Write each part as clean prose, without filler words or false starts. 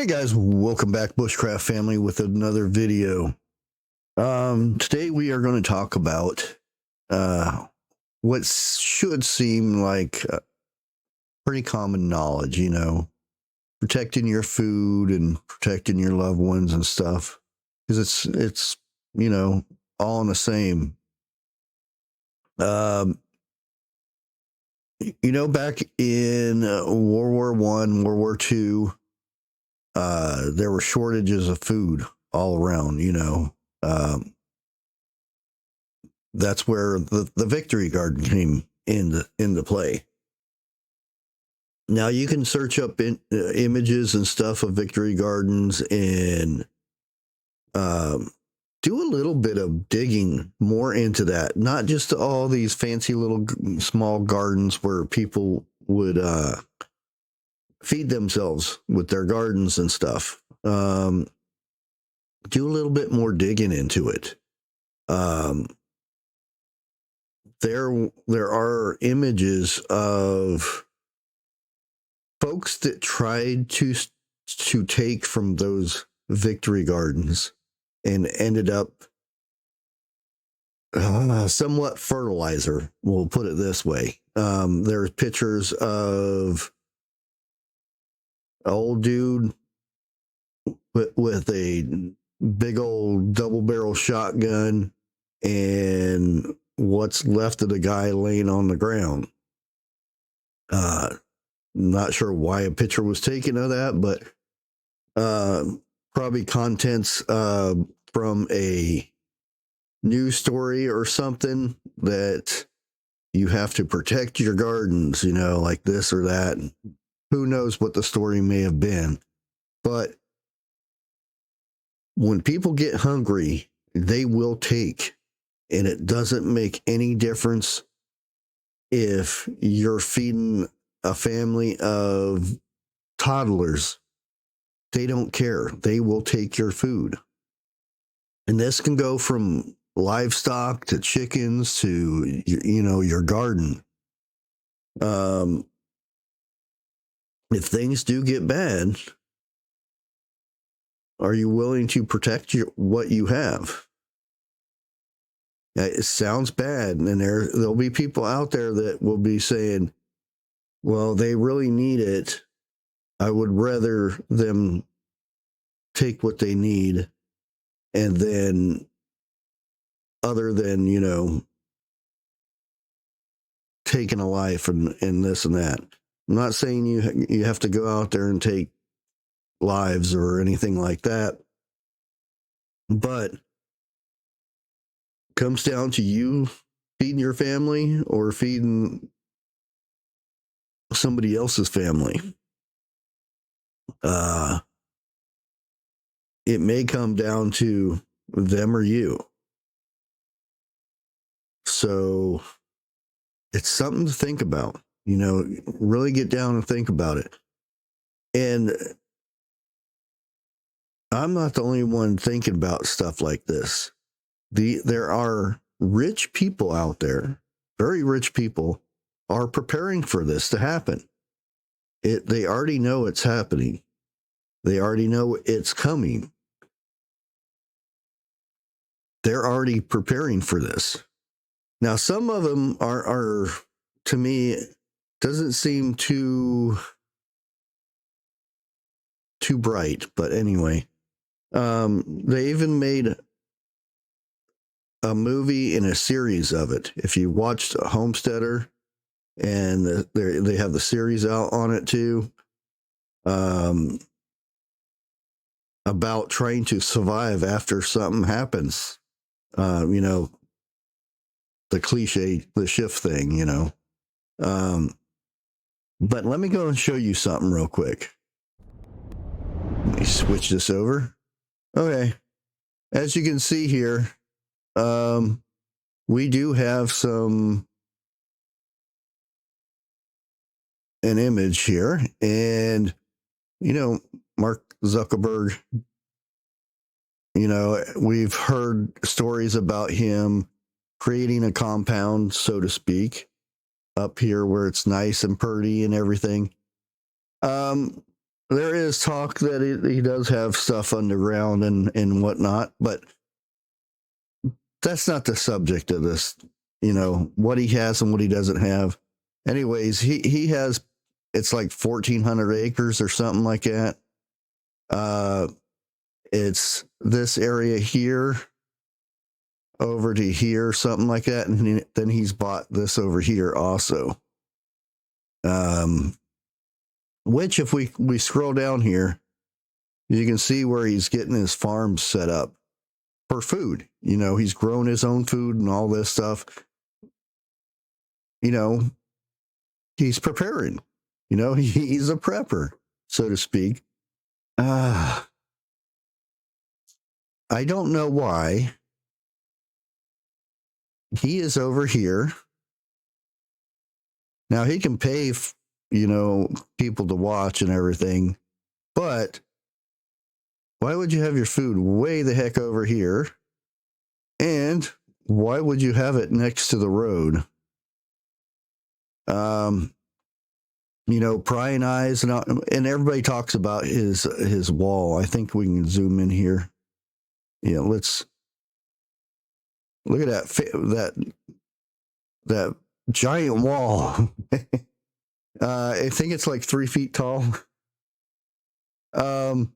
Hey guys, welcome back Bushcraft Family with another video. Today we are going to talk about what should seem like pretty common knowledge, protecting your food and protecting your loved ones and stuff, because it's all in the same. Back in World War I, World War II, there were shortages of food all around, that's where the Victory Garden came into play. Now you can search up images and stuff of Victory Gardens and do a little bit of digging more into that, not just all these fancy little small gardens where people would feed themselves with their gardens and stuff. Do a little bit more digging into it. There are images of folks that tried to take from those Victory Gardens and ended up somewhat fertilizer, we'll put it this way. There's pictures of an old dude with a big old double barrel shotgun and what's left of the guy laying on the ground. Not sure why a picture was taken of that, but probably contents from a news story or something that you have to protect your gardens, like this or that. Who knows what the story may have been. But when people get hungry, they will take, and it doesn't make any difference if you're feeding a family of toddlers. They don't care. They will take your food. And this can go from livestock to chickens to, your garden. If things do get bad, are you willing to protect what you have? It sounds bad, and there'll be people out there that will be saying, well, they really need it. I would rather them take what they need, and then other than, taking a life and this and that. I'm not saying you have to go out there and take lives or anything like that, but it comes down to you feeding your family or feeding somebody else's family. It may come down to them or you. So it's something to think about, really get down and think about it. And I'm not the only one thinking about stuff like this. There are rich people out there, very rich people, are preparing for this to happen. They already know it's happening. They already know it's coming. They're already preparing for this. Now, some of them are to me, doesn't seem too bright, but anyway. They even made a movie and a series of it. If you watched Homesteader, and they have the series out on it too, about trying to survive after something happens. The cliche, the shift thing, but let me go and show you something real quick. Let me switch this over. Okay. As you can see here, we do have an image here, and Mark Zuckerberg, we've heard stories about him creating a compound, so to speak, up here where it's nice and pretty and everything. there is talk that he does have stuff underground and whatnot, but that's not the subject of this. You know, what he has and what he doesn't have. Anyways, he has, it's like 1,400 acres or something like that. It's this area here over to here, something like that. And then he's bought this over here also. Which if we scroll down here, you can see where he's getting his farm set up for food. You know, he's grown his own food and all this stuff. You know, he's preparing. You know, he's a prepper, so to speak. I don't know why he is over here. Now, he can pay, you know, people to watch and everything, but why would you have your food way the heck over here? And why would you have it next to the road? You know, prying eyes, and everybody talks about his wall. I think we can zoom in here. Yeah, let's look at that giant wall. I think it's like 3 feet tall. And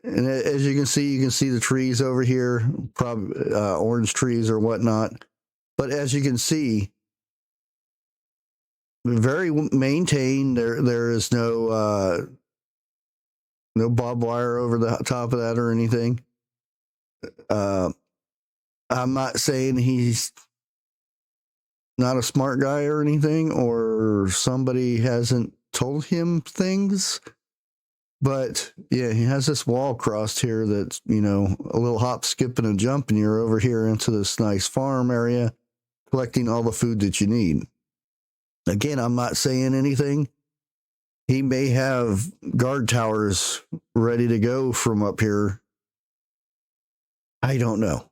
as you can see the trees over here, probably orange trees or whatnot. But as you can see, very maintained. There is no barbed wire over the top of that or anything. I'm not saying he's not a smart guy or anything, or somebody hasn't told him things. But yeah, he has this wall crossed here that's, you know, a little hop, skip, and a jump, and you're over here into this nice farm area collecting all the food that you need. Again, I'm not saying anything. He may have guard towers ready to go from up here. I don't know.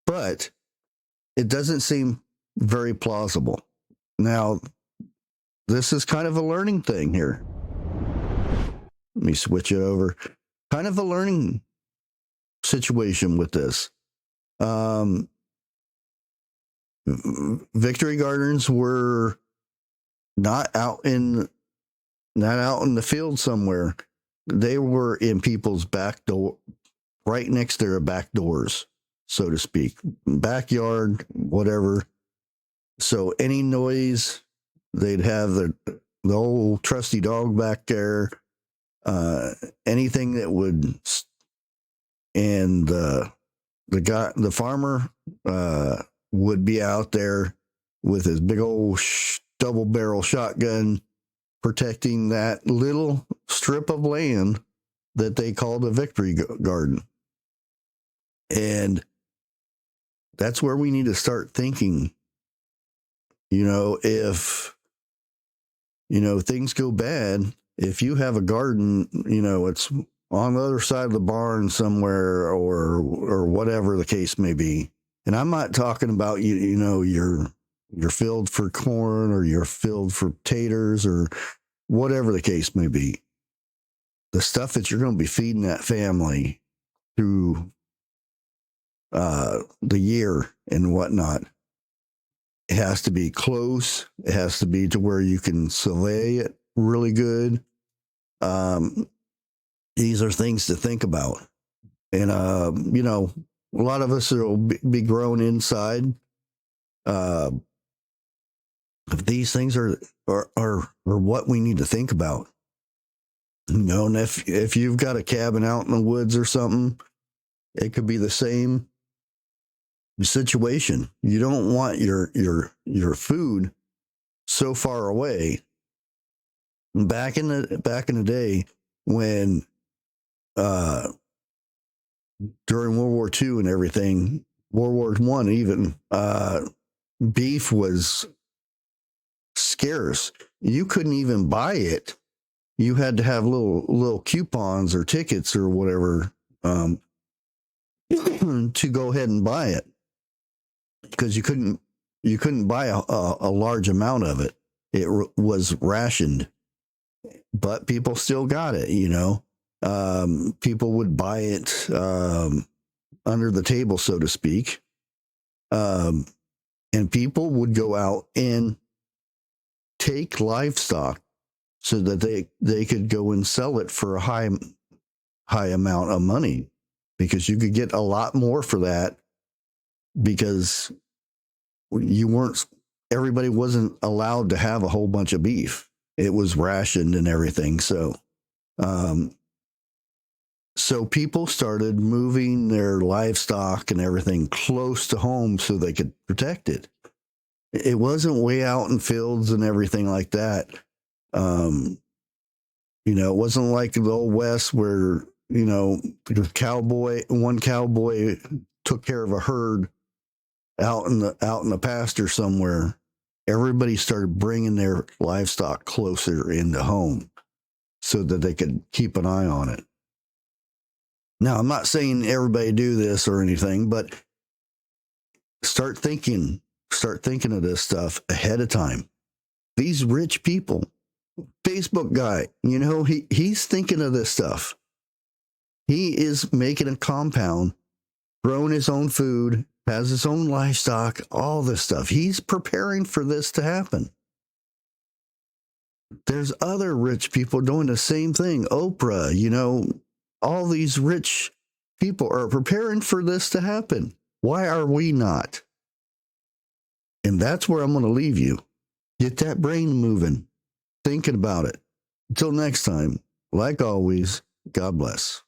But it doesn't seem very plausible. Now, this is kind of a learning thing here. Let me switch it over. Kind of a learning situation with this. Victory Gardens were not out in the field somewhere. They were in people's back door, right next to their back doors, so to speak, backyard, whatever. So any noise, they'd have the old trusty dog back there. Anything that would, and the farmer would be out there with his big old double barrel shotgun protecting that little strip of land that they called a victory garden. And that's where we need to start thinking. You know, if, you know, things go bad, if you have a garden, you know, it's on the other side of the barn somewhere, or whatever the case may be. And I'm not talking about, you know, your field for corn or your field for taters or whatever the case may be. The stuff that you're going to be feeding that family through the year and whatnot, it has to be close. It has to be to where you can survey it really good. These are things to think about. And, you know, a lot of us will be grown inside. These things are what we need to think about. You know, and if you've got a cabin out in the woods or something, it could be the same situation. You don't want your food so far away. Back in the day when during World War II and everything, World War I even, beef was scarce. You couldn't even buy it. You had to have little coupons or tickets or whatever to go ahead and buy it, because you couldn't buy a large amount of it. It was rationed. but people still got it, you know. People would buy it under the table, so to speak. And people would go out and take livestock so that they could go and sell it for a high amount of money, because you could get a lot more for that, because everybody wasn't allowed to have a whole bunch of beef. It was rationed and everything. So people started moving their livestock and everything close to home so they could protect it. It wasn't way out in fields and everything like that. You know, it wasn't like the old West where, you know, one cowboy took care of a herd out in the pasture somewhere. Everybody started bringing their livestock closer into home so that they could keep an eye on it. Now, I'm not saying everybody do this or anything, but start thinking of this stuff ahead of time. These rich people, Facebook guy, you know, he's thinking of this stuff. He is making a compound, growing his own food, has his own livestock, all this stuff. He's preparing for this to happen. There's other rich people doing the same thing. Oprah, you know, all these rich people are preparing for this to happen. Why are we not? And that's where I'm going to leave you. Get that brain moving, thinking about it. Until next time, like always, God bless.